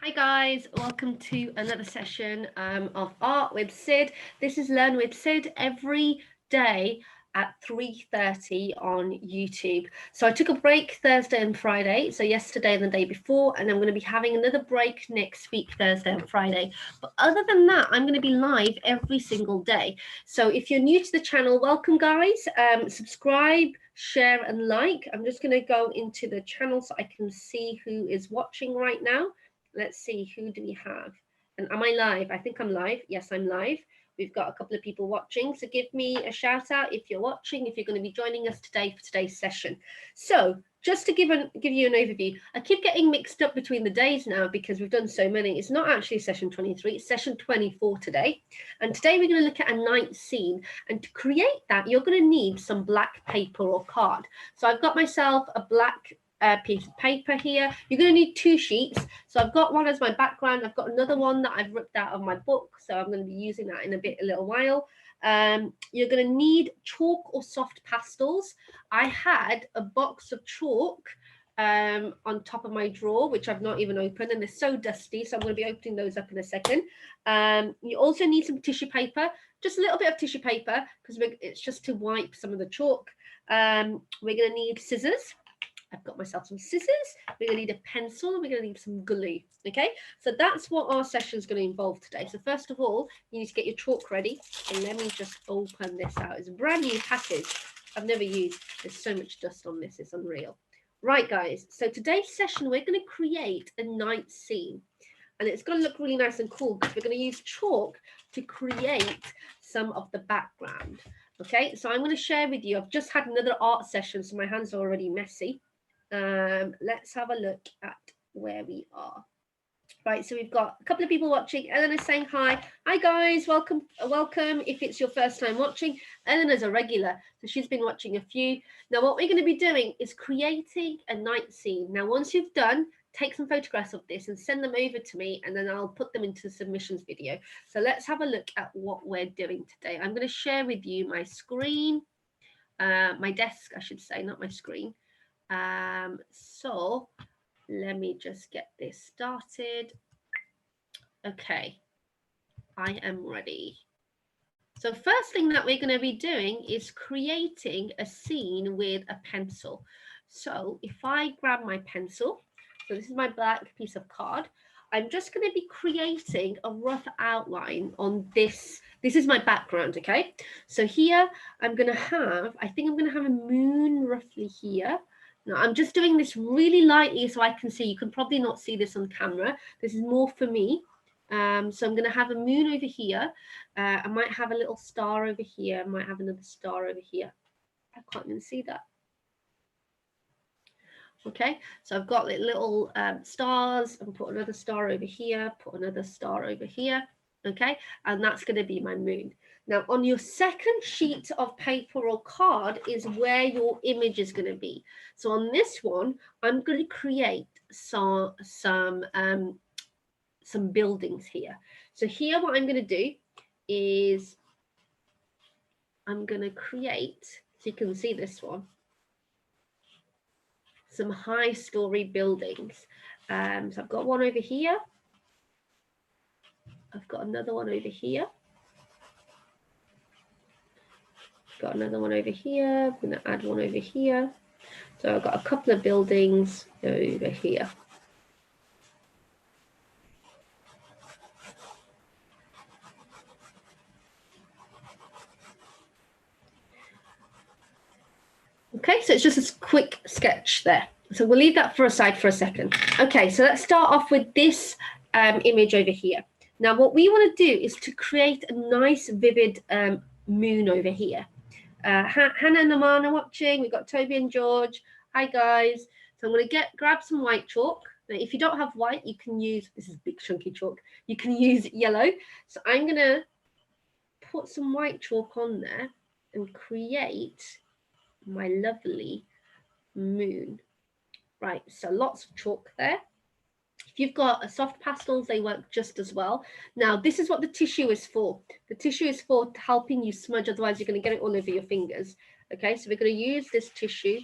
Hi guys, welcome to another session of Art with Sid. This is Learn with Sid every day at 3:30 on YouTube. So I took a break Thursday and Friday, so yesterday and the day before, and I'm going to be having another break next week, Thursday and Friday. But other than that, I'm going to be live every single day. So if you're new to the channel, welcome guys. Subscribe, share and like. I'm just going to go into the channel so I can see who is watching right now. Let's see, who do we have? And am I live? I think I'm live. Yes, I'm live. We've got a couple of people watching. So give me a shout out if you're watching, if you're going to be joining us today for today's session. So just to give you an overview, I keep getting mixed up between the days now because we've done so many. It's not actually session 23, it's session 24 today. And today we're going to look at a night scene. And to create that, you're going to need some black paper or card. So I've got myself a black piece of paper here. You're going to need two sheets. So I've got one as my background. I've got another one that I've ripped out of my book. So I'm going to be using that in a little while. You're going to need chalk or soft pastels. I had a box of chalk on top of my drawer, which I've not even opened, and they're so dusty. So I'm going to be opening those up in a second. You also need some tissue paper, just a little bit of tissue paper, because it's just to wipe some of the chalk. We're going to need scissors. I've got myself some scissors. We're going to need a pencil. We're going to need some glue. Okay, so that's what our session is going to involve today. So first of all, you need to get your chalk ready. And let me just open this out. It's a brand new package I've never used. There's so much dust on this. It's unreal. Right, guys. So today's session, we're going to create a night scene. And it's going to look really nice and cool because we're going to use chalk to create some of the background. Okay, so I'm going to share with you. I've just had another art session, so my hands are already messy. Let's have a look at where we are. Right, so we've got a couple of people watching. Eleanor's saying hi. Hi guys, welcome. If it's your first time watching. Eleanor's a regular, so she's been watching a few. Now what we're going to be doing is creating a night scene. Now once you've done, take some photographs of this and send them over to me, and then I'll put them into the submissions video. So let's have a look at what we're doing today. I'm going to share with you my screen, my desk, I should say, not my screen. So let me just get this started. Okay, I am ready. So first thing that we're going to be doing is creating a scene with a pencil. So if I grab my pencil, so this is my black piece of card, I'm just going to be creating a rough outline on this. This is my background, okay? So here I'm going to have, I think I'm going to have a moon roughly here. Now, I'm just doing this really lightly so I can see. You can probably not see this on camera. This is more for me. So I'm going to have a moon over here. I might have a little star over here. I might have another star over here. I can't even see that. Okay, so I've got little stars, and put another star over here, put another star over here. Okay, and that's going to be my moon. Now on your second sheet of paper or card is where your image is going to be. So on this one, I'm going to create some buildings here. So here what I'm going to do is I'm going to create, so you can see this one, some high story buildings. So I've got one over here. I've got another one over here. Got another one over here. I'm going to add one over here. So I've got a couple of buildings over here. Okay, so it's just a quick sketch there. So we'll leave that aside for a second. Okay, so let's start off with this image over here. Now what we want to do is to create a nice vivid moon over here. Hannah and Amana watching. We've got Toby and George. Hi guys. So I'm going to grab some white chalk. Now, if you don't have white, you can use, this is big chunky chalk, you can use yellow. So I'm going to put some white chalk on there and create my lovely moon. Right, so lots of chalk there. If you've got a soft pastels, they work just as well. Now, this is what the tissue is for. The tissue is for helping you smudge, otherwise you're going to get it all over your fingers. Okay, so we're going to use this tissue,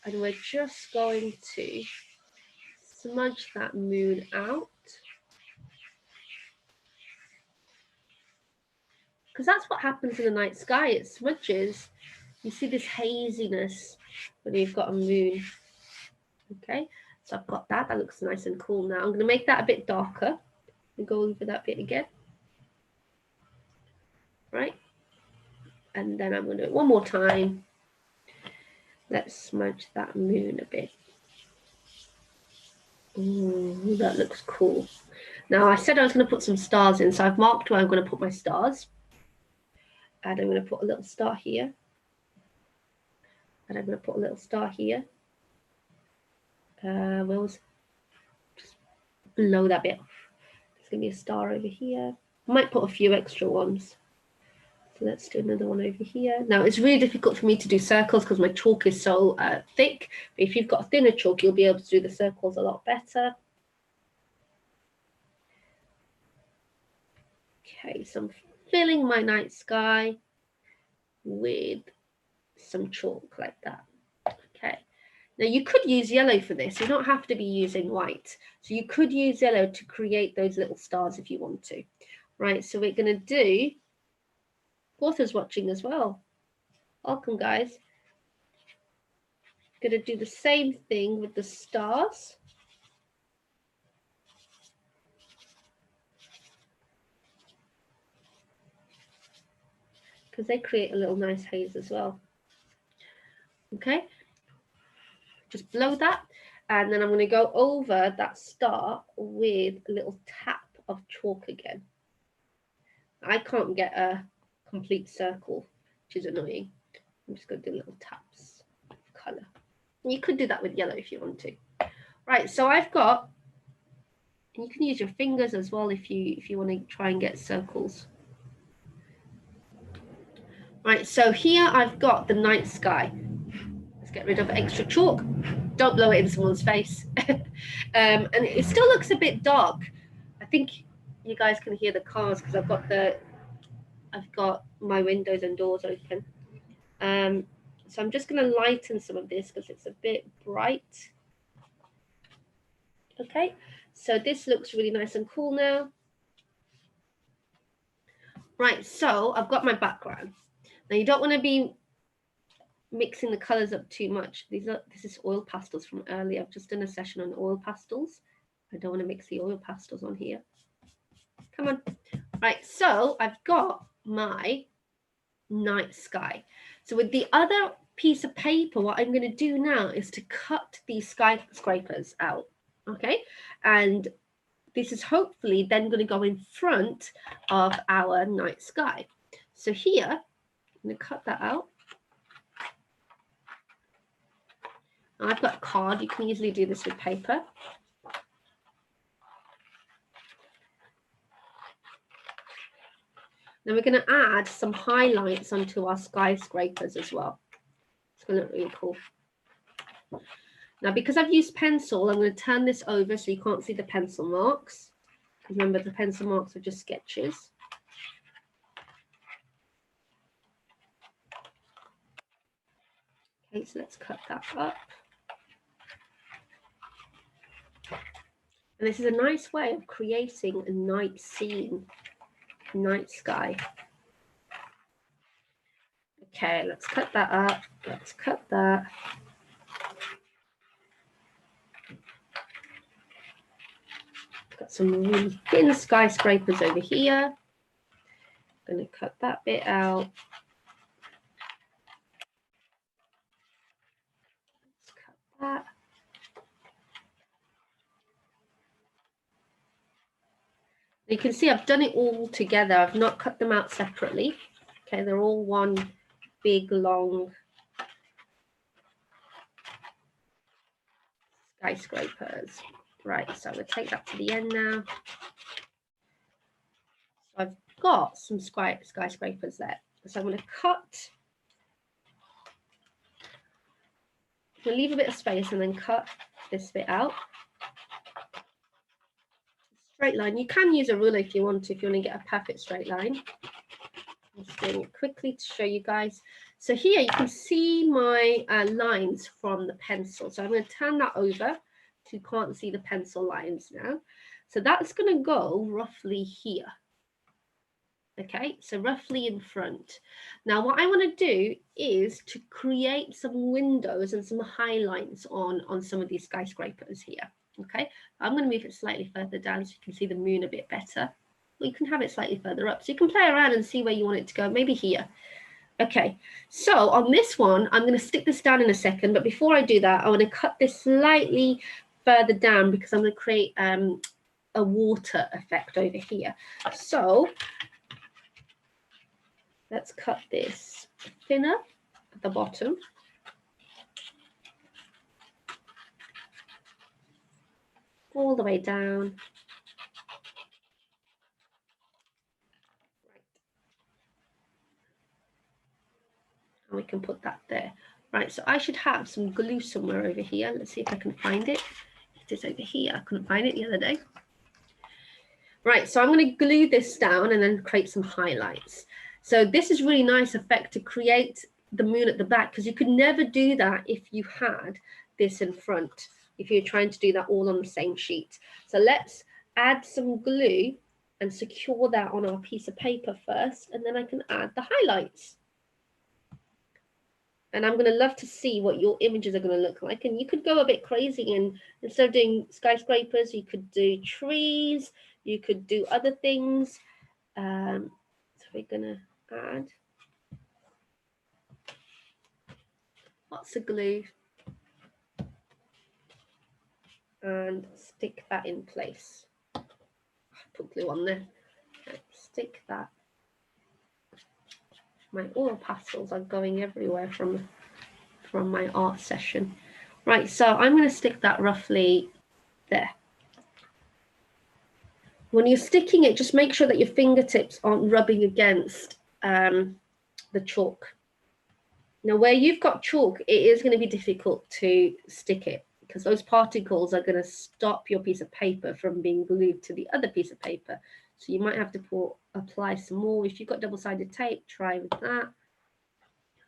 and we're just going to smudge that moon out. because that's what happens in the night sky. It smudges. You see this haziness when you've got a moon. Okay, so I've got that. That looks nice and cool now. I'm going to make that a bit darker and go over that bit again. Right, and then I'm going to do it one more time. Let's smudge that moon a bit. Ooh, that looks cool. Now I said I was going to put some stars in, so I've marked where I'm going to put my stars. And I'm going to put a little star here. And I'm going to put a little star here. Where was, just below that bit. There's going to be a star over here. I might put a few extra ones. So let's do another one over here. Now it's really difficult for me to do circles because my chalk is so thick. But if you've got a thinner chalk, you'll be able to do the circles a lot better. Okay, so I'm filling my night sky with some chalk like that. Okay, now you could use yellow for this. You don't have to be using white. So you could use yellow to create those little stars if you want to. Right, so we're going to do, Porter's watching as well. Welcome, guys. Going to do the same thing with the stars. Because they create a little nice haze as well. Okay, just blow that. And then I'm going to go over that star with a little tap of chalk again. I can't get a complete circle, which is annoying. I'm just going to do little taps of colour. You could do that with yellow if you want to. Right, so I've got, and you can use your fingers as well if you want to try and get circles. Right, so here I've got the night sky. Let's get rid of extra chalk. Don't blow it in someone's face. And it still looks a bit dark. I think you guys can hear the cars because I've got my windows and doors open. So I'm just going to lighten some of this because it's a bit bright. Okay, so this looks really nice and cool now. Right, so I've got my background. Now you don't want to be mixing the colors up too much. This is oil pastels from earlier. I've just done a session on oil pastels. I don't want to mix the oil pastels on here. Come on. Right, so I've got my night sky. So with the other piece of paper, what I'm going to do now is to cut these skyscrapers out. Okay, and this is hopefully then going to go in front of our night sky. So here, I'm going to cut that out. I've got a card. You can easily do this with paper. Then we're going to add some highlights onto our skyscrapers as well. It's going to look really cool. Now, because I've used pencil, I'm going to turn this over so you can't see the pencil marks. Remember, the pencil marks are just sketches. Okay, so let's cut that up. And this is a nice way of creating a night scene, night sky. Okay, let's cut that up. Let's cut that. Got some really thin skyscrapers over here. I'm going to cut that bit out. Let's cut that. You can see I've done it all together. I've not cut them out separately. Okay, they're all one big long skyscrapers. Right, so I'm going to take that to the end now. So I've got some skyscrapers there. So I'm going to cut. We'll leave a bit of space and then cut this bit out. Straight line. You can use a ruler if you want to get a perfect straight line. I'm just doing it quickly to show you guys. So here you can see my lines from the pencil. So I'm going to turn that over so you can't see the pencil lines now. So that's going to go roughly here. Okay, so roughly in front. Now what I want to do is to create some windows and some highlights on some of these skyscrapers here. Okay, I'm going to move it slightly further down so you can see the moon a bit better. Or you can have it slightly further up, so you can play around and see where you want it to go, maybe here. Okay, so on this one, I'm going to stick this down in a second, but before I do that, I want to cut this slightly further down because I'm going to create a water effect over here. So let's cut this thinner at the bottom. All the way down. Right. And we can put that there. Right, so I should have some glue somewhere over here. Let's see if I can find it. It is over here. I couldn't find it the other day. Right, so I'm going to glue this down and then create some highlights. So this is really nice effect to create the moon at the back, because you could never do that if you had this in front, if you're trying to do that all on the same sheet. So let's add some glue and secure that on our piece of paper first, and then I can add the highlights. And I'm going to love to see what your images are going to look like. And you could go a bit crazy, and instead of doing skyscrapers, you could do trees, you could do other things. So we're going to add lots of glue and stick that in place. Put glue on there. Okay, stick that. My oil pastels are going everywhere from my art session. Right, so I'm going to stick that roughly there. When you're sticking it, just make sure that your fingertips aren't rubbing against the chalk. Now, where you've got chalk, it is going to be difficult to stick it because those particles are going to stop your piece of paper from being glued to the other piece of paper. So you might have to apply some more. If you've got double-sided tape, try with that.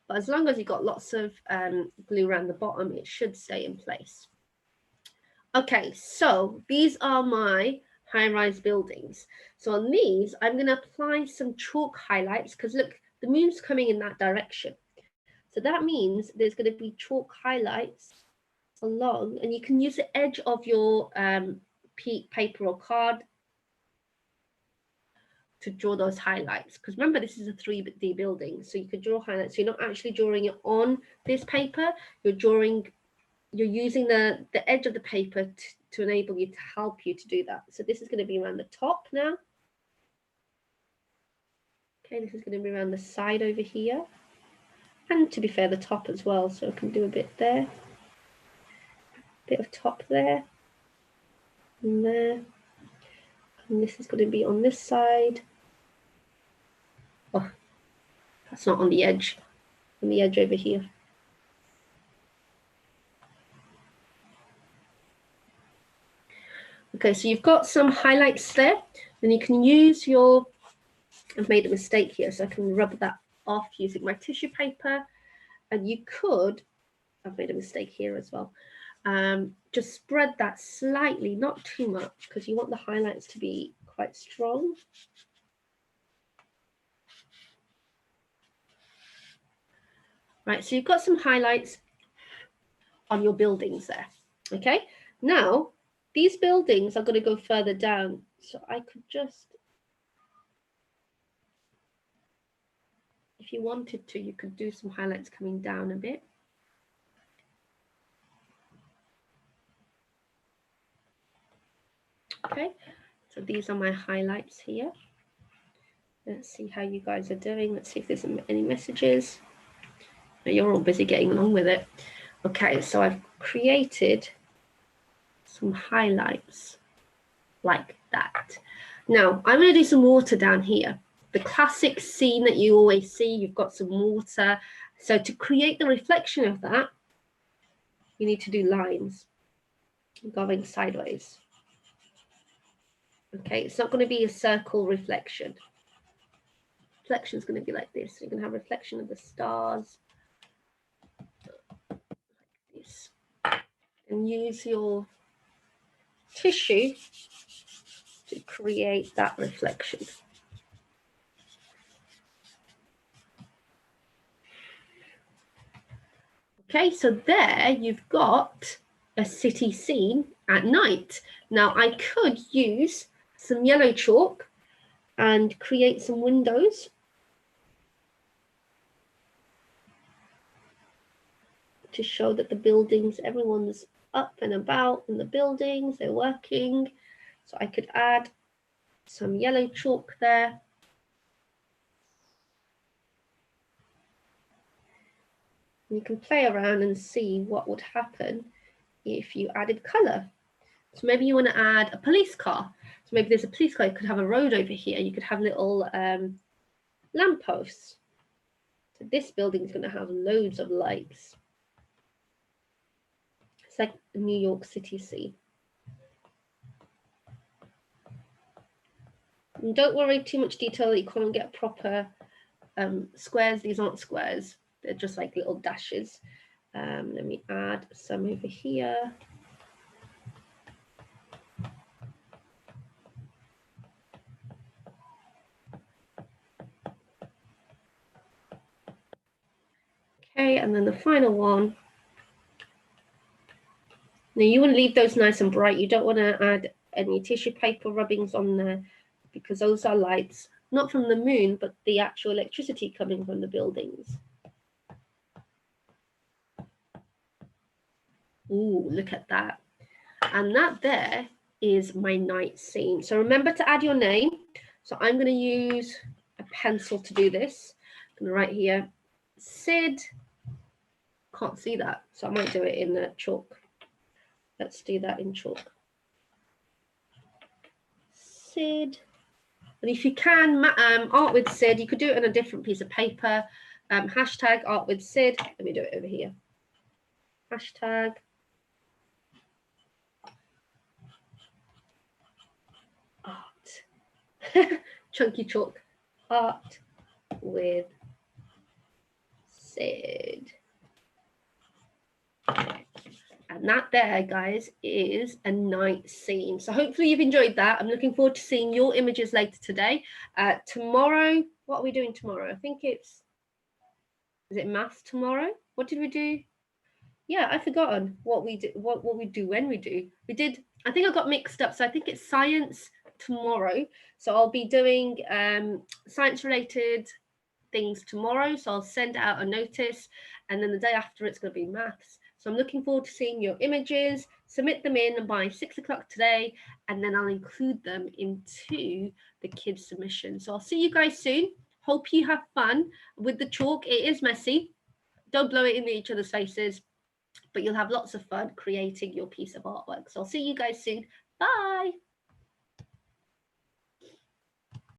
But as long as you've got lots of glue around the bottom, it should stay in place. Okay, so these are my high-rise buildings. So on these, I'm going to apply some chalk highlights because look, the moon's coming in that direction. So that means there's going to be chalk highlights along, and you can use the edge of your paper or card to draw those highlights. Because remember, this is a 3D building, so you could draw highlights. So you're not actually drawing it on this paper, you're using the edge of the paper to enable you, to help you to do that. So this is going to be around the top now. Okay, this is going to be around the side over here. And to be fair, the top as well. So I can do a bit there. Bit of top there. And there. And this is going to be on this side. Oh, that's not on the edge. On the edge over here. Okay, so you've got some highlights there. Then you can use your, I've made a mistake here, so I can rub that off using my tissue paper. And you could, I've made a mistake here as well, just spread that slightly, not too much, because you want the highlights to be quite strong. Right, so you've got some highlights on your buildings there. Okay, now these buildings are going to go further down, so I could just, if you wanted to, you could do some highlights coming down a bit. Okay, so these are my highlights here. Let's see how you guys are doing. Let's see if there's any messages. You're all busy getting along with it. Okay, so I've created some highlights like that. Now, I'm going to do some water down here. The classic scene that you always see, you've got some water. So to create the reflection of that, you need to do lines going sideways. Okay, it's not going to be a circle reflection. Reflection is going to be like this. You're going to have reflection of the stars. Like this. And use your tissue to create that reflection. Okay, so there you've got a city scene at night. Now I could use some yellow chalk and create some windows. To show that the buildings, everyone's up and about in the buildings, they're working. So I could add some yellow chalk there. And you can play around and see what would happen if you added color. So maybe you want to add a police car. So maybe there's a police car, you could have a road over here. You could have little lampposts. So this building is going to have loads of lights. It's like the New York City scene. And don't worry too much detail that you can't get proper squares. These aren't squares. They're just like little dashes. Let me add some over here. Okay, and then the final one. Now you want to leave those nice and bright. You don't want to add any tissue paper rubbings on there because those are lights, not from the moon, but the actual electricity coming from the buildings. Ooh, look at that. And that there is my night scene. So remember to add your name. So I'm going to use a pencil to do this. I'm going to write here, Sid. Can't see that, so I might do it in the chalk. Let's do that in chalk. Sid. And if you can, art with Sid, you could do it on a different piece of paper. Hashtag art with Sid. Let me do it over here. Hashtag art. Chunky chalk. Art with Sid. And that there, guys, is a night scene. So hopefully you've enjoyed that. I'm looking forward to seeing your images later today. Tomorrow, what are we doing tomorrow? I think is it maths tomorrow? What did we do? Yeah, I've forgotten what we did, what we do when we do. We did, I think I got mixed up. So I think it's science tomorrow. So I'll be doing science related things tomorrow. So I'll send out a notice, and then the day after it's going to be maths. So I'm looking forward to seeing your images. Submit them in by 6 o'clock today, and then I'll include them into the kids' submission. So I'll see you guys soon. Hope you have fun with the chalk. It is messy. Don't blow it in each other's faces, but you'll have lots of fun creating your piece of artwork. So I'll see you guys soon. Bye.